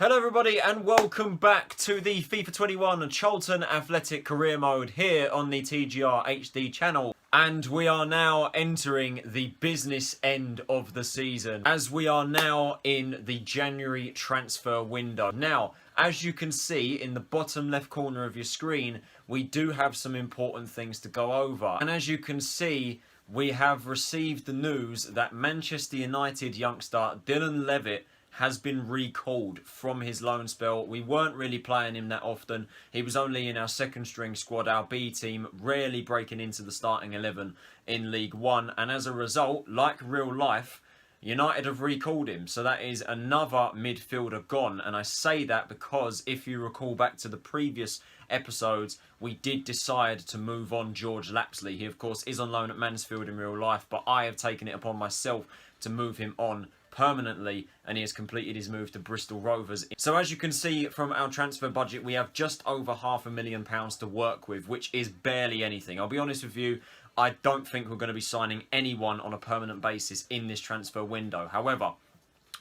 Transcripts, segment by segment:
Hello everybody and welcome back to the FIFA 21 Charlton Athletic Career Mode here on the TGR HD channel. And we are now entering the business end of the season as we are now in the January transfer window. Now, as you can see in the bottom left corner of your screen, we do have some important things to go over. And as you can see, we have received the news that Manchester United youngster Dylan Levitt has been recalled from his loan spell. We weren't really playing him that often. He was only in our second string squad, our B team, rarely breaking into the starting 11 in League One. And as a result, like real life, United have recalled him. So that is another midfielder gone. And I say that because if you recall back to the previous episodes, we did decide to move on George Lapsley. He, of course, is on loan at Mansfield in real life, but I have taken it upon myself to move him on permanently, and he has completed his move to Bristol Rovers. So as you can see from our transfer budget, we have just over £500,000 to work with, which is barely anything. I'll be honest with you, I don't think we're going to be signing anyone on a permanent basis in this transfer window. However,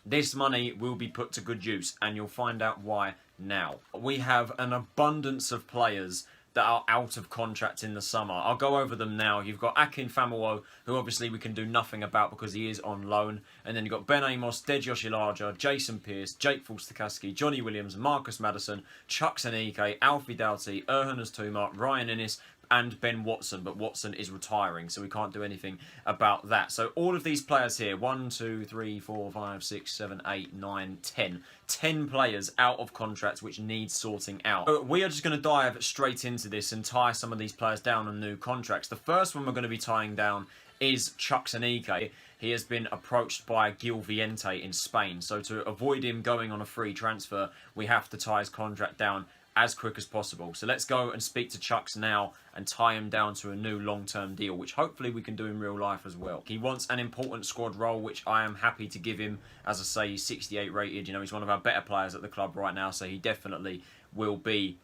this money will be put to good use, and you'll find out why now. We have an abundance of players that are out of contract in the summer. I'll go over them now. You've got Akin Famuwo, who obviously we can do nothing about because he is on loan. And then you've got Ben Amos, Deji Oshilaja, Jason Pearce, Jake Fulster-Kaski, Johnny Williams, Marcus Maddison, Chuck Sanike, Alfie Doughty, Erhan Tuma, Ryan Ennis, and Ben Watson, but Watson is retiring, so we can't do anything about that. So all of these players here, 1, 2, 3, 4, 5, 6, 7, 8, 9, 10. 10 players out of contracts which need sorting out. So we are just going to dive straight into this and tie some of these players down on new contracts. The first one we're going to be tying down is Chuck Sanike. He has been approached by Gil Vicente in Spain, so to avoid him going on a free transfer, we have to tie his contract down as quick as possible. So let's go and speak to Chucks now and tie him down to a new long-term deal, which hopefully we can do in real life as well. He wants an important squad role, which I am happy to give him. As I say, he's 68 rated. You know, he's one of our better players at the club right now, so he definitely will be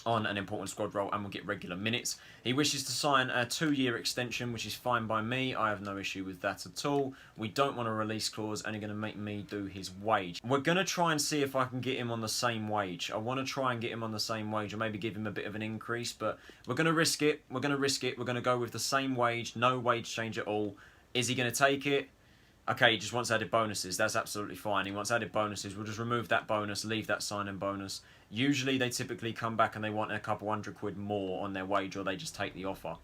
on an important squad role and will get regular minutes. He wishes to sign a 2-year extension, which is fine by me. I have no issue with that at all. We don't want a release clause, and you're going to make me do his wage. We're going to try and see if I can get him on the same wage. I want to try and get him on the same wage, or maybe give him a bit of an increase, but we're going to risk it. We're going to risk it. We're going to go with the same wage, no wage change at all. Is he going to take it? Okay, he just wants added bonuses. That's absolutely fine. He wants added bonuses. We'll just remove that bonus, leave that sign-in bonus. Usually they typically come back and they want a couple £100 more on their wage, or they just take the offer.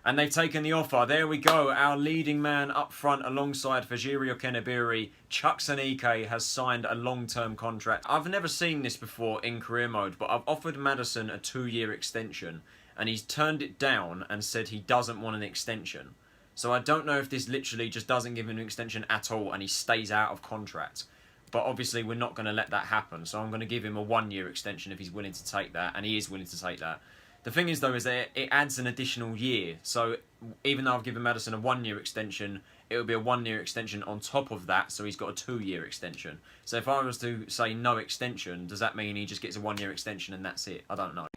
And they've taken the offer. There we go. Our leading man up front alongside Fajiri Okenabiri, Chuck Sanike, has signed a long-term contract. I've never seen this before in career mode, but I've offered Maddison a 2-year extension, and he's turned it down and said he doesn't want an extension. So I don't know if this literally just doesn't give him an extension at all and he stays out of contract. But obviously we're not going to let that happen. So I'm going to give him a 1-year extension if he's willing to take that. And he is willing to take that. The thing is though is that it adds an additional year. So even though I've given Maddison a 1-year extension, it would be a 1-year extension on top of that. So he's got a 2-year extension. So if I was to say no extension, does that mean he just gets a 1-year extension and that's it? I don't know.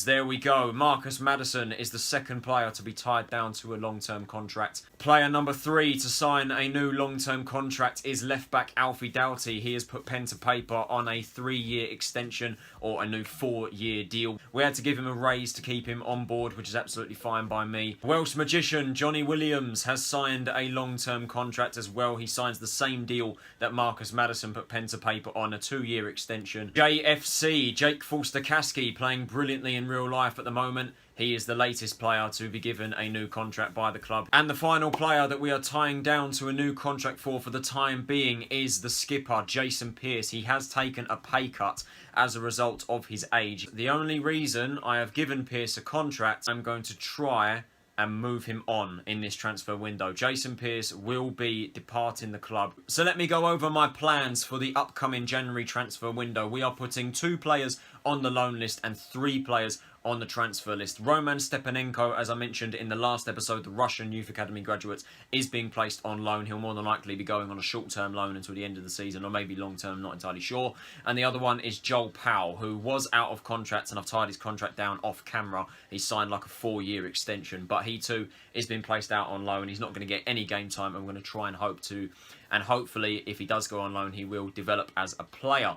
There we go. Marcus Maddison is the second player to be tied down to a long-term contract. Player number 3 to sign a new long-term contract is left-back Alfie Doughty. He has put pen to paper on a 3-year extension or a new 4-year deal. We had to give him a raise to keep him on board, which is absolutely fine by me. Welsh magician Johnny Williams has signed a long-term contract as well. He signs the same deal that Marcus Maddison put pen to paper on, a 2-year extension. JFC, Jake Fulster-Kaski, playing brilliantly in real life at the moment. He is the latest player to be given a new contract by the club. And the final player that we are tying down to a new contract for the time being is the skipper, Jason Pearce. He has taken a pay cut as a result of his age. The only reason I have given Pearce a contract, I'm going to try and move him on in this transfer window. Jason Pearce will be departing the club. So let me go over my plans for the upcoming January transfer window. We are putting 2 players on the loan list and 3 players on the transfer list. Roman Stepanenko, as I mentioned in the last episode, the Russian Youth Academy graduate, is being placed on loan. He'll more than likely be going on a short-term loan until the end of the season, or maybe long-term, not entirely sure. And the other one is Joel Powell, who was out of contract, and I've tied his contract down off camera. He signed like a 4-year extension, but he too is being placed out on loan. He's not going to get any game time, and we're going to try and hope to and hopefully if he does go on loan he will develop as a player.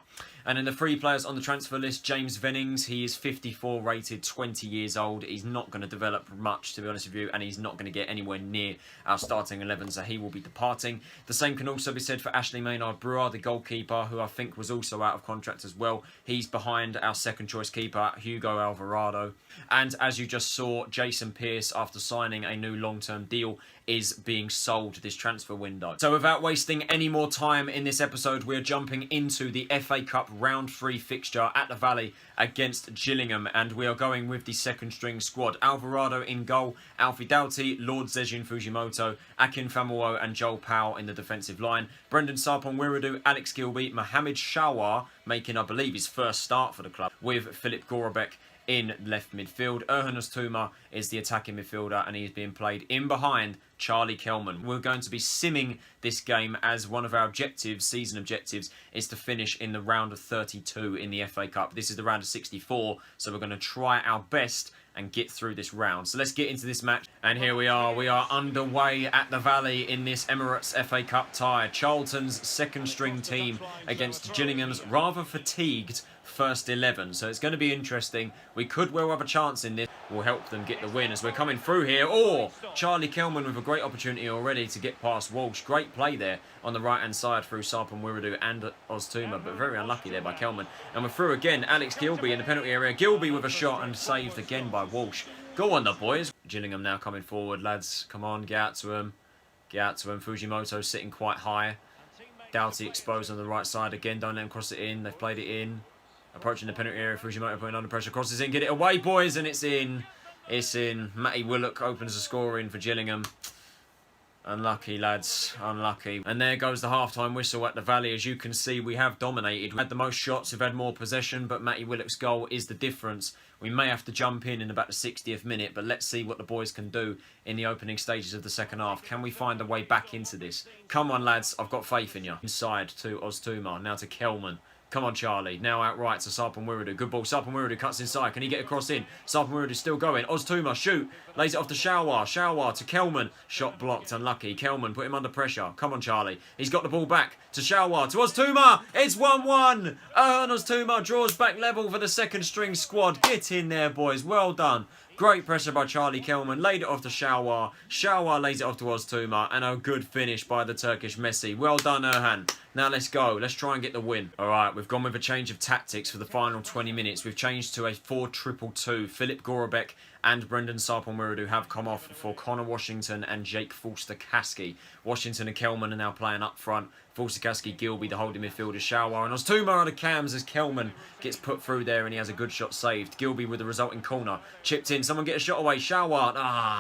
And in the 3 players on the transfer list, James Vennings, he is 54 rated, 20 years old. He's not going to develop much, to be honest with you, and he's not going to get anywhere near our starting 11, so he will be departing. The same can also be said for Ashley Maynard-Brewer, the goalkeeper, who I think was also out of contract as well. He's behind our second choice keeper, Hugo Alvarado. And as you just saw, Jason Pearce, after signing a new long-term deal, is being sold this transfer window. So without wasting any more time in this episode, we're jumping into the FA Cup round 3 fixture at the Valley against Gillingham, and we are going with the second string squad. Alvarado in goal, Alfie Doughty, Lord Zejin Fujimoto, Akin Famuwo and Joel Powell in the defensive line. Brendan Sarpong-Wiredu, Alex Gilby, Mohamed Shawar making, I believe, his first start for the club, with Philip Gorobek in left midfield. Erhan Öztürk is the attacking midfielder, and he is being played in behind Charlie Kelman. We're going to be simming this game as one of our objectives, season objectives, is to finish in the round of 32 in the FA Cup. This is the round of 64, so we're going to try our best and get through this round. So let's get into this match. And here we are underway at the Valley in this Emirates FA Cup tie. Charlton's second string team against Gillingham's rather fatigued first 11. So it's going to be interesting. We could well have a chance in this. We'll help them get the win as we're coming through here. Oh, Charlie Kelman with a great opportunity already to get past Walsh. Great play there on the right-hand side through Sarpong-Wiredu and Öztürk, but very unlucky there by Kelman. And we're through again. Alex Gilby in the penalty area. Gilby with a shot and saved again by Walsh. Go on the boys. Gillingham now coming forward. Lads, come on, get out to him. Get out to him. Fujimoto sitting quite high. Doughty exposed on the right side again. Don't let him cross it in. They've played it in. Approaching the penalty area, Fujimoto putting under pressure, crosses in, get it away, boys, and it's in. It's in. Matty Willock opens the score in for Gillingham. Unlucky, lads, unlucky. And there goes the half-time whistle at the Valley. As you can see, we have dominated. We've had the most shots, we've had more possession, but Matty Willock's goal is the difference. We may have to jump in about the 60th minute, but let's see what the boys can do in the opening stages of the second half. Can we find a way back into this? Come on, lads, I've got faith in you. Inside to Öztürk, now to Kelman. Come on, Charlie. Now outright to Sarpong-Wiredu. Good ball. Sarpong-Wiredu cuts inside. Can he get a cross in? Sarpong-Wiredu still going. Öztürk, shoot. Lays it off to Shawar. Shawar to Kelman. Shot blocked. Unlucky. Kelman put him under pressure. Come on, Charlie. He's got the ball back to Shawar. To Öztürk. It's 1-1. Öztürk draws back level for the second string squad. Get in there, boys. Well done. Great pressure by Charlie Kelman. Laid it off to Shawar. Shawar lays it off to Öztürk. And a good finish by the Turkish Messi. Well done, Erhan. Now let's go. Let's try and get the win. All right, we've gone with a change of tactics for the final 20 minutes. We've changed to a 4-2-2-2. Philip Gorobek and Brendan Sarpong-Wiredu have come off for Connor Washington and Jake Forster-Caskey. Washington and Kelman are now playing up front. Forster-Caskey, Gilby, the holding midfielder, Shawar, and Öztürk are the cams as Kelman gets put through there and he has a good shot saved. Gilby with the resulting corner. Chipped in. Someone get a shot away. Shawar.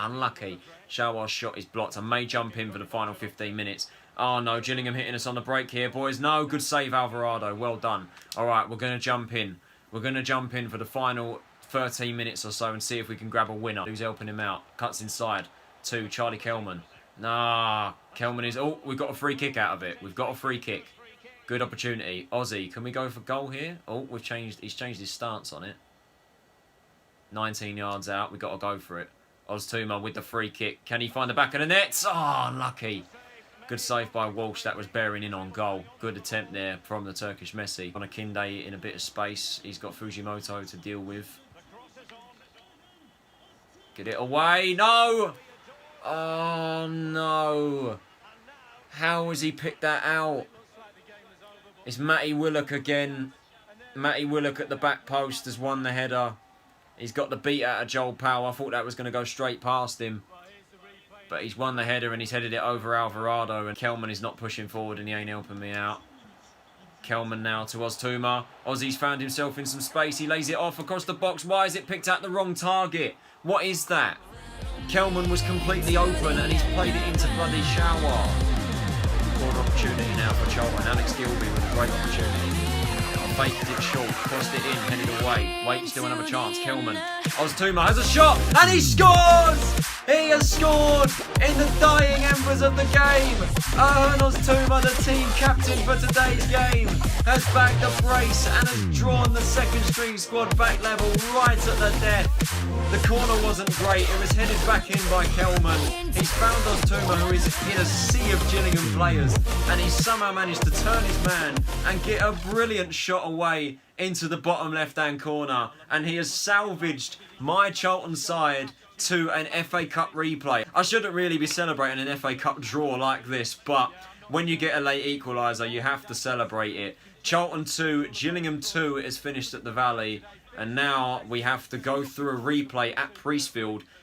Unlucky. Shawar's shot is blocked. I may jump in for the final 15 minutes. Oh no, Gillingham hitting us on the break here, boys. No, good save, Alvarado. Well done. All right, we're going to jump in. We're going to jump in for the final 13 minutes or so and see if we can grab a winner. Who's helping him out? Cuts inside to Charlie Kelman. Nah, Kelman is... Oh, we've got a free kick out of it. We've got a free kick. Good opportunity. Ozzy, can we go for goal here? Oh, he's changed his stance on it. 19 yards out. We've got to go for it. Öztürk with the free kick. Can he find the back of the net? Oh, unlucky. Good save by Walsh. That was bearing in on goal. Good attempt there from the Turkish Messi. On a Kinde in a bit of space. He's got Fujimoto to deal with. Get it away. No! Oh, no. How has he picked that out? It's Matty Willock again. Matty Willock at the back post has won the header. He's got the beat out of Joel Powell. I thought that was going to go straight past him. But he's won the header and he's headed it over Alvarado. And Kelman is not pushing forward and he ain't helping me out. Kelman now to Öztürk. Ozzy's found himself in some space. He lays it off across the box. Why is it picked out the wrong target? What is that? Kelman was completely open and he's played it into bloody Shawar. Corner opportunity now for Charlton. Alex Gilby with a great opportunity. Faked it short, crossed it in, headed away. Wait, still another chance. Kelman. Öztürk has a shot and he scores! He has scored in the dying embers of the game. Tuma, the team captain for today's game, has bagged a brace and has drawn the second string squad back level right at the death. The corner wasn't great. It was headed back in by Kelman. He's found Tuma, who is in a sea of Gillingham players, and he's somehow managed to turn his man and get a brilliant shot away into the bottom left-hand corner, and he has salvaged my Charlton side to an FA Cup replay. I shouldn't really be celebrating an FA Cup draw like this, but when you get a late equaliser, you have to celebrate it. Charlton 2, Gillingham 2 is finished at the Valley, and now we have to go through a replay at Pearce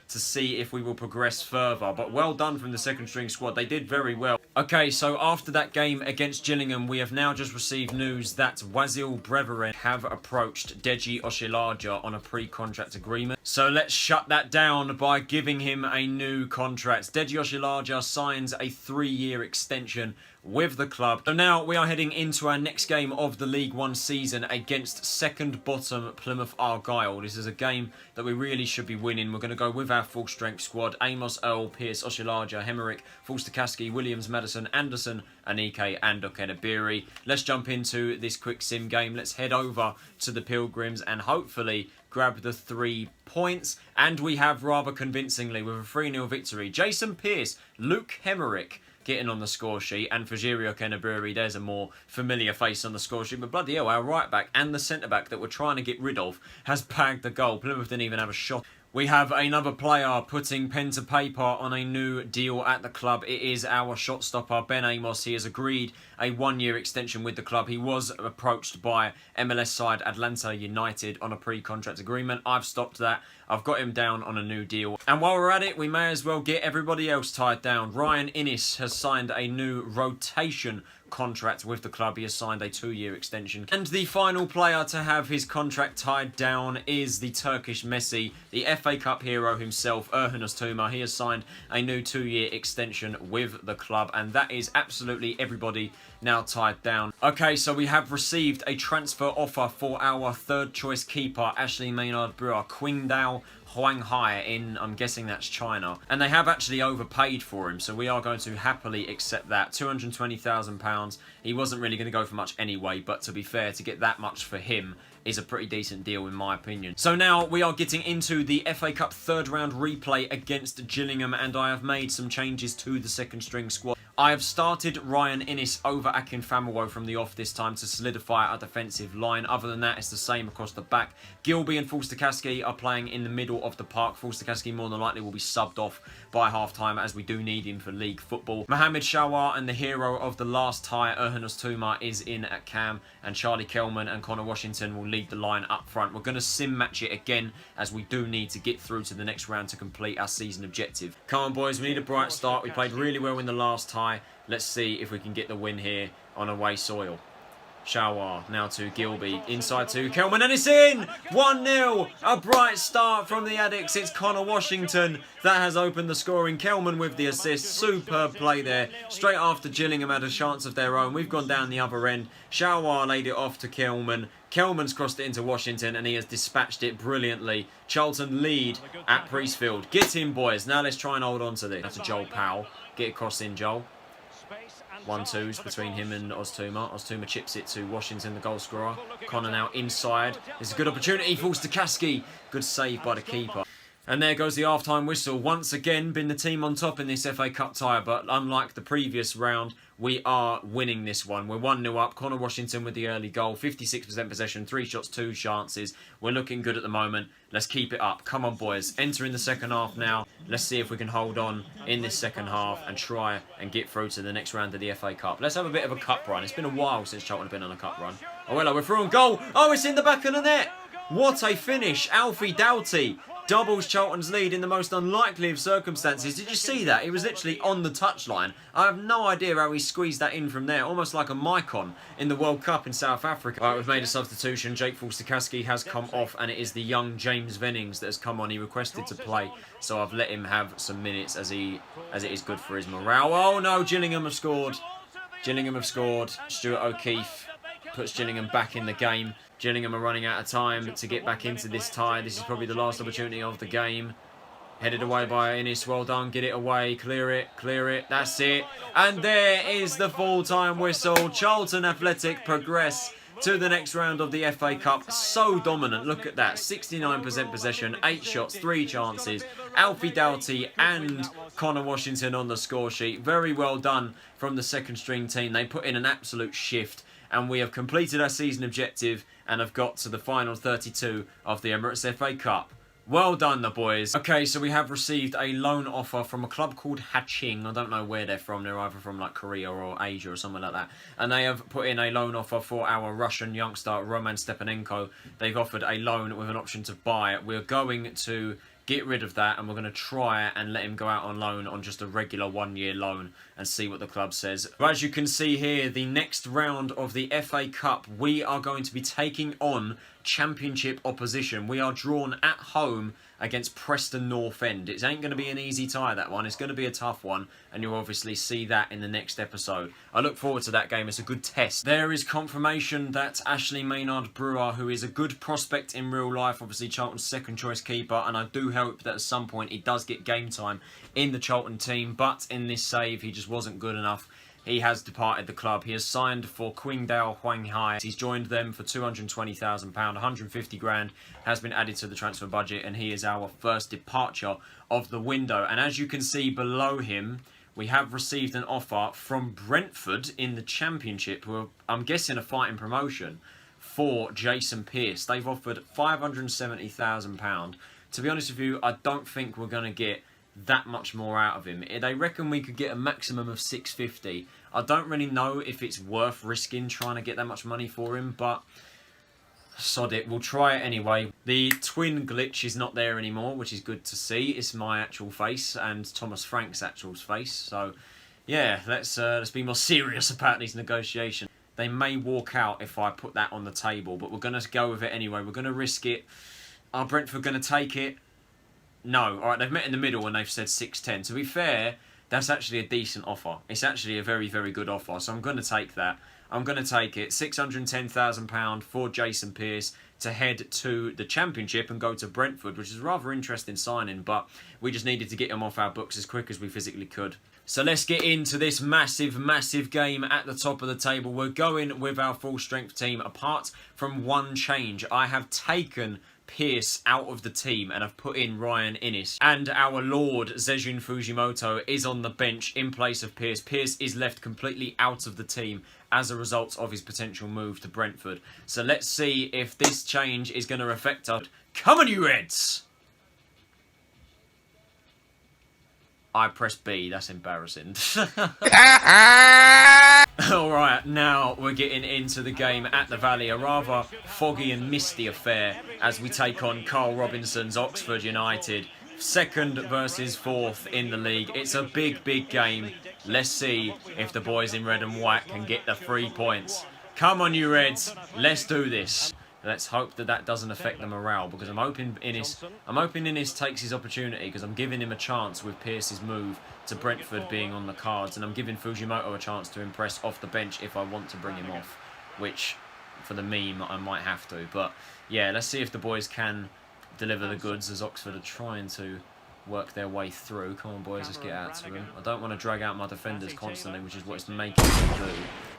to see if we will progress further. But well done from the second string squad. They did very well. Okay, so after that game against Gillingham, we have now just received news that Wazil Breveren have approached Deji Oshilaja on a pre-contract agreement. So let's shut that down by giving him a new contract. Deji Oshilaja signs a 3-year extension with the club. So now we are heading into our next game of the League One season against second bottom Plymouth Argyle. This is a game that we really should be winning. We're going to go with our full strength squad: Amos, Earl, Pearce, Oshilaja, Hemerick, Falster-Kaski, Williams, Madison, Anderson, Anike and Okenabiri. Let's jump into this quick sim game. Let's head over to the Pilgrims and hopefully grab the 3 points. And we have rather convincingly with a 3-0 victory. Jason Pearce, Luke Hemerick getting on the score sheet, and Fajiri Okenabiri, there's a more familiar face on the score sheet, but bloody hell, our right back and the centre back that we're trying to get rid of has bagged the goal. Plymouth didn't even have a shot. We have another player putting pen to paper on a new deal at the club. It is our shot stopper, Ben Amos. He has agreed a 1-year extension with the club. He was approached by MLS side Atlanta United on a pre-contract agreement. I've stopped that. I've got him down on a new deal. And while we're at it, we may as well get everybody else tied down. Ryan Innis has signed a new rotation contract with the club. He has signed a 2-year extension. And the final player to have his contract tied down is the Turkish Messi, the FA Cup hero himself, Erhan Öztürk. He has signed a new 2-year extension with the club, and that is absolutely everybody now tied down. Okay, so we have received a transfer offer for our third choice keeper, Ashley Maynard Brewer, Qingdao Huanghai in, I'm guessing that's China. And they have actually overpaid for him, so we are going to happily accept that. £220,000. He wasn't really going to go for much anyway, but to be fair, to get that much for him is a pretty decent deal in my opinion. So now we are getting into the FA Cup third round replay against Gillingham, and I have made some changes to the second string squad. I have started Ryan Innis over Akinfenwa from the off this time to solidify our defensive line. Other than that, it's the same across the back. Gilby and Falster-Kaski are playing in the middle of the park. Falster-Kaski more than likely will be subbed off by half-time, as we do need him for league football. Mohamed Shawar and the hero of the last tie, Erhan Öztürk, is in at cam, and Charlie Kelman and Connor Washington will lead the line up front. We're going to sim match it again, as we do need to get through to the next round to complete our season objective. Come on boys, we need a bright start. We played really well in the last tie. Let's see if we can get the win here on away soil. Shawar now to Gilby, inside to Kelman, and it's in! 1-0! A bright start from the Addicts. It's Connor Washington that has opened the scoring. Kelman with the assist. Superb play there. Straight after Gillingham had a chance of their own. We've gone down the other end. Shawar laid it off to Kelman. Kelman's crossed it into Washington, and he has dispatched it brilliantly. Charlton lead at Pearce. Get in, boys. Now let's try and hold on to this. That's a Joel Powell. Get across in, Joel. 1-2s between him and Öztürk. Öztürk chips it to Washington, the goal scorer. Connor now inside. It's a good opportunity. Falster-Kaski. Good save by the keeper. And there goes the half-time whistle. Once again, been the team on top in this FA Cup tie, but unlike the previous round, we are winning this one. We're 1-0 up. Connor Washington with the early goal. 56% possession, 3 shots, 2 chances. We're looking good at the moment. Let's keep it up. Come on, boys. Enter in the second half now. Let's see if we can hold on in this second half and try and get through to the next round of the FA Cup. Let's have a bit of a cup run. It's been a while since Charlton have been on a cup run. Oh, hello, we're through on goal. Oh, it's in the back of the net. What a finish. Alfie Doughty doubles Charlton's lead in the most unlikely of circumstances. Did you see that? He was literally on the touchline. I have no idea how he squeezed that in from there. Almost like a Maicon in the World Cup in South Africa. Right, we've made a substitution. Jake Falster-Kaski has come off, and it is the young James Vennings that has come on. He requested to play, so I've let him have some minutes as it is good for his morale. Oh no, Gillingham have scored. Gillingham have scored. Stuart O'Keefe puts Gillingham back in the game. Gillingham are running out of time to get back into this tie. This is probably the last opportunity of the game. Headed away by Innis. Well done. Get it away. Clear it. Clear it. That's it. And there is the full-time whistle. Charlton Athletic progress to the next round of the FA Cup. So dominant. Look at that. 69% possession, 8 shots, 3 chances. Alfie Doughty and Connor Washington on the score sheet. Very well done from the second string team. They put in an absolute shift. And we have completed our season objective and have got to the final 32 of the Emirates FA Cup. Well done, the boys. Okay, so we have received a loan offer from a club called Haching. I don't know where they're from. They're either from like Korea or Asia or something like that. And they have put in a loan offer for our Russian youngster, Roman Stepanenko. They've offered a loan with an option to buy. We're going to get rid of that and we're going to try and let him go out on loan on just a regular 1-year loan and see what the club says. But as you can see here, the next round of the FA Cup, we are going to be taking on Championship opposition. We are drawn at home against Preston North End. It ain't going to be an easy tie, that one. It's going to be a tough one, and you'll obviously see that in the next episode. I look forward to that game. It's a good test. There is confirmation that Ashley Maynard Brewer, who is a good prospect in real life, obviously Charlton's second choice keeper, and I do hope that at some point he does get game time in the Charlton team, but in this save he just wasn't good enough. He has departed the club. He has signed for Qingdao Huanghai. He's joined them for £220,000, 150 grand has been added to the transfer budget, and he is our first departure of the window. And as you can see below him, we have received an offer from Brentford in the Championship, who are, I'm guessing, a fighting promotion, for Jason Pearce. They've offered £570,000. To be honest with you, I don't think we're going to get that much more out of him. They reckon we could get a maximum of 650. I don't really know if it's worth risking trying to get that much money for him, but sod it, we'll try it anyway. The twin glitch is not there anymore, which is good to see. It's my actual face and Thomas Frank's actual face. So yeah, let's be more serious about these negotiations. They may walk out if I put that on the table, but we're going to go with it anyway. We're going to risk it. Are Brentford going to take it? No. Alright, they've met in the middle and they've said 610. To be fair, that's actually a decent offer. It's actually a very, very good offer. So I'm going to take that. I'm going to take it. £610,000 for Jason Pearce to head to the Championship and go to Brentford, which is a rather interesting signing, but we just needed to get him off our books as quick as we physically could. So let's get into this massive, massive game at the top of the table. We're going with our full strength team, apart from one change. I have taken Pearce out of the team and have put in Ryan Innis, and our Lord Zejun Fujimoto is on the bench in place of Pearce. Pearce is left completely out of the team as a result of his potential move to Brentford. So let's see if this change is going to affect us. Come on, you Reds! I pressed B, that's embarrassing. Alright, now we're getting into the game at the Valley. A rather foggy and misty affair as we take on Carl Robinson's Oxford United. Second versus fourth in the league. It's a big, big game. Let's see if the boys in red and white can get the 3 points. Come on, you Reds. Let's do this. Let's hope that that doesn't affect the morale, because I'm hoping Innis takes his opportunity, because I'm giving him a chance with Pearce's move to Brentford being on the cards, and I'm giving Fujimoto a chance to impress off the bench if I want to bring him off, which for the meme I might have to. But yeah, let's see if the boys can deliver the goods as Oxford are trying to work their way through. Come on, boys, let's get out to them. I don't want to drag out my defenders constantly, which is what it's making them do.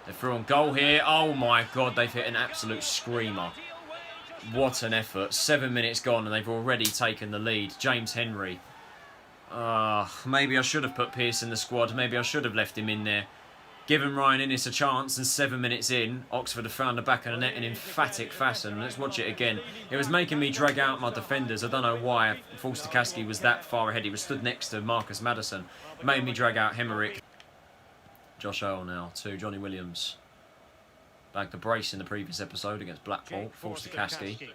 They're through on goal here. Oh my god, they've hit an absolute screamer. What an effort. 7 minutes gone and they've already taken the lead. James Henry. Maybe I should have put Pearce in the squad. Maybe I should have left him in there. Given Ryan Innis a chance, and 7 minutes in, Oxford have found the back of the net in emphatic fashion. Let's watch it again. It was making me drag out my defenders. I don't know why Forster-Caskey was that far ahead. He was stood next to Marcus Maddison. Made me drag out Hemerick. Josh Earl now to Johnny Williams. Bagged the brace in the previous episode against Blackpool. Forster-Caskey.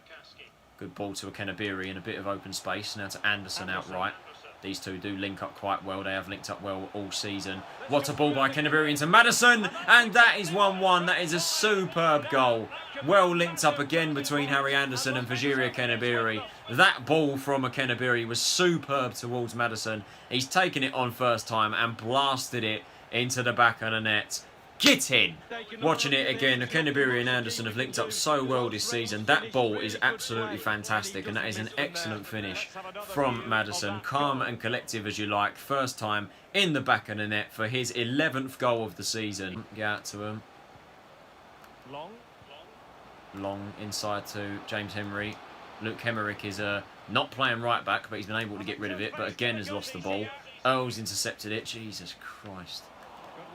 Good ball to Akenabiri in a bit of open space. Now to Anderson outright. These two do link up quite well. They have linked up well all season. What a ball by Akenabiri into Maddison. And that is 1-1. That is a superb goal. Well linked up again between Harry Anderson and Fajiri Akenabiri. That ball from Akenabiri was superb towards Maddison. He's taken it on first time and blasted it into the back of the net. Get in! Watching it again, Kennebury and Anderson have linked up so well this season. That ball is absolutely fantastic, and that is an excellent finish from Maddison. Calm and collective as you like. First time in the back of the net for his 11th goal of the season. Get out to him. Long inside to James Henry. Luke Hemerick is not playing right back, but he's been able to get rid of it, but again has lost the ball. Earl's intercepted it. Jesus Christ.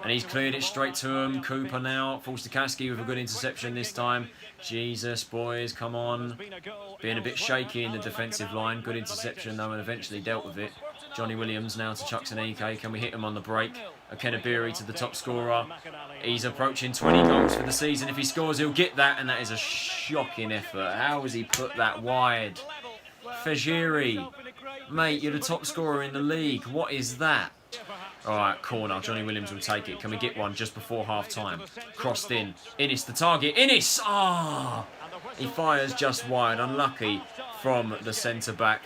And he's cleared it straight to him. Cooper now. Falstakaski with a good interception this time. Jesus, boys, come on. Being a bit shaky in the defensive line. Good interception, though, and eventually dealt with it. Johnny Williams now to Chuckson-Eke. Can we hit him on the break? Kennebury to the top scorer. He's approaching 20 goals for the season. If he scores, he'll get that, and that is a shocking effort. How has he put that wide? Fejiri. Mate, you're the top scorer in the league. What is that? Alright, corner. Johnny Williams will take it. Can we get one just before half-time? Crossed in. Innis the target. Innis! Ah! He fires just wide. Unlucky from the centre-back.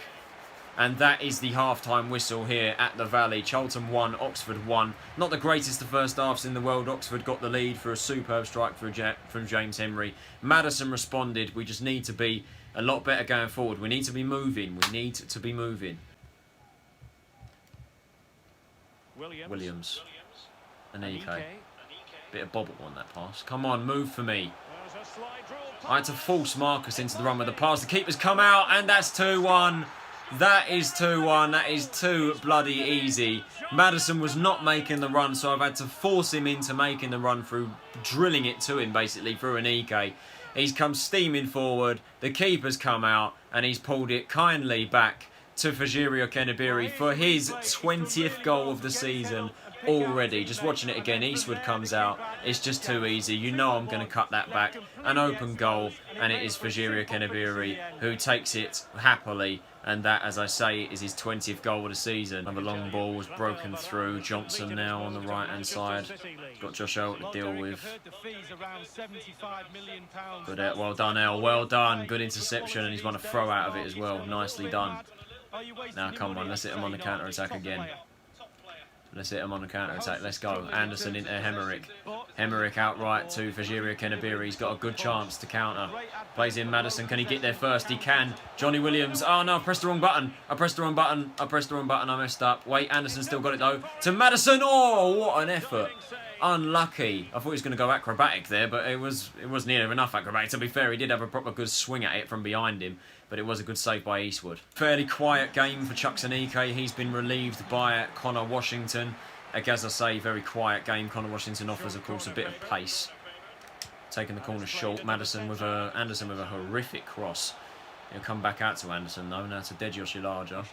And that is the half-time whistle here at the Valley. Charlton 1, Oxford 1. Not the greatest of first halves in the world. Oxford got the lead for a superb strike from James Henry. Maddison responded. We just need to be a lot better going forward. We need to be moving. We need to be moving. Williams. And Eke. Bit of bobble on that pass. Come on, move for me. I had to force Marcus into the run with the pass. The keeper's come out, and that's 2-1. That is 2-1. That is too bloody easy. Maddison was not making the run, so I've had to force him into making the run through drilling it to him, basically, through an Eke. He's come steaming forward. The keeper's come out, and he's pulled it kindly back to Fejiri Kennebury for his 20th goal of the season already. Just watching it again, Eastwood comes out. It's just too easy. You know I'm going to cut that back. An open goal, and it is Fejiri Kennebury who takes it happily. And that, as I say, is his 20th goal of the season. Another long ball was broken through. Johnson now on the right-hand side. Got Josh Earl to deal with. Good, well done, El. Well done. Good interception, and he's won a throw out of it as well. Nicely done. Now, come on, let's hit him on the counter-attack again. Let's hit him on the counter-attack. Let's go. Anderson into Hemerick. Hemerick outright to Fejiri Kennebury. He's got a good chance to counter. Plays in Maddison. Can he get there first? He can. Johnny Williams. Oh, no, I pressed the wrong button. I pressed the wrong button. I messed up. Wait, Anderson still got it, though. To Maddison. Oh, what an effort. Unlucky. I thought he was going to go acrobatic there, but it wasn't near enough acrobatic. To be fair, he did have a proper good swing at it from behind him, but it was a good save by Eastwood. Fairly quiet game for Chuckson-Eke. He's been relieved by Connor Washington. As I say, very quiet game. Connor Washington offers, of course, a bit of pace. Taking the corner short. Anderson with a horrific cross. He'll come back out to Anderson, though. Now to Deji Oshilaja.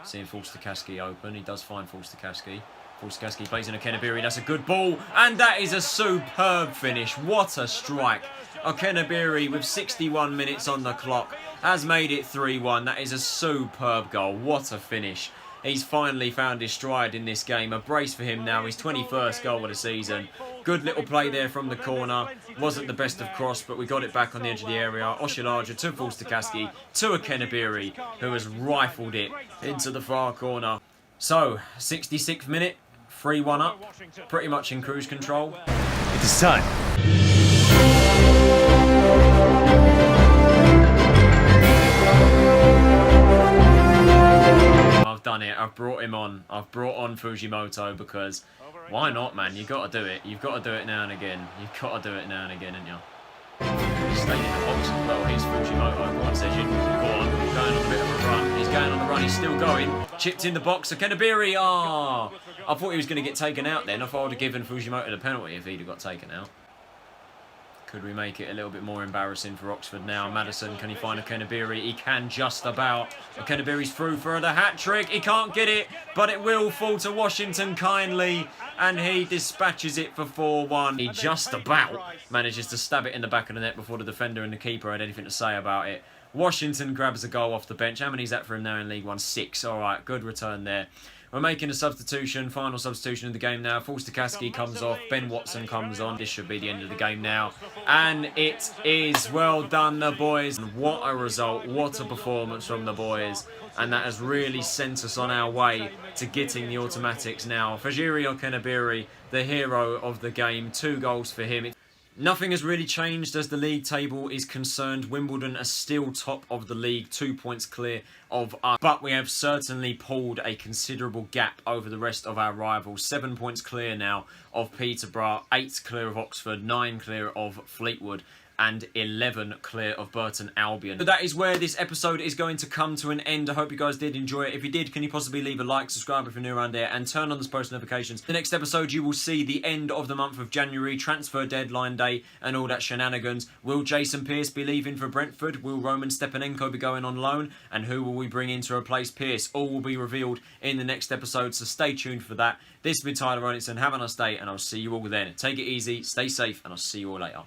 Seeing Falstakaski open. He does find Falstakaski. Falstakaski plays in a Kennebury. That's a good ball. And that is a superb finish. What a strike. Kennebury, with 61 minutes on the clock, has made it 3-1. That is a superb goal. What a finish. He's finally found his stride in this game. A brace for him now. His 21st goal of the season. Good little play there from the corner. Wasn't the best of cross, but we got it back on the edge of the area. Oshilaja to Falstakaski to a Kennebury, who has rifled it into the far corner. So, 66th minute, 3-1 up. Pretty much in cruise control. It is time. I've done it. I've brought him on. I've brought on Fujimoto because why not, man? You've got to do it. You've got to do it now and again. You've got to do it now and again, haven't you? He's staying in the box as well. Here's Fujimoto. Go on, Sejin. Go on. Going on a bit of a run. He's going on the run. He's still going. Chipped in the box. Kennebury. Ah! I thought he was going to get taken out then. I thought I would have given Fujimoto the penalty if he'd have got taken out. Could we make it a little bit more embarrassing for Oxford now? Maddison, can he find a Kennebury? He can just about. Kennebury's through for the hat-trick. He can't get it, but it will fall to Washington kindly, and he dispatches it for 4-1. He just about manages to stab it in the back of the net before the defender and the keeper had anything to say about it. Washington grabs a goal off the bench. How many is that for him now in League One? 6. All right, good return there we're making a substitution, final substitution of the game now. Forster-Caskey comes off, Ben Watson comes on. This should be the end of the game now. And it is. Well done, the boys. And what a result, what a performance from the boys. And that has really sent us on our way to getting the automatics now. Fajiri Okenabiri, the hero of the game, 2 goals for him. Nothing has really changed as the league table is concerned. Wimbledon are still top of the league, 2 points clear of us. But we have certainly pulled a considerable gap over the rest of our rivals. 7 points clear now of Peterborough, 8 clear of Oxford, 9 clear of Fleetwood, and 11 clear of Burton Albion. So that is where this episode is going to come to an end. I hope you guys did enjoy it. If you did, can you possibly leave a like, subscribe if you're new around here, and turn on those post notifications. The next episode, you will see the end of the month of January, transfer deadline day, and all that shenanigans. Will Jason Pearce be leaving for Brentford? Will Roman Stepanenko be going on loan? And who will we bring in to replace Pearce? All will be revealed in the next episode, so stay tuned for that. This has been Tyler Rolinson. Have a nice day, and I'll see you all then. Take it easy, stay safe, and I'll see you all later.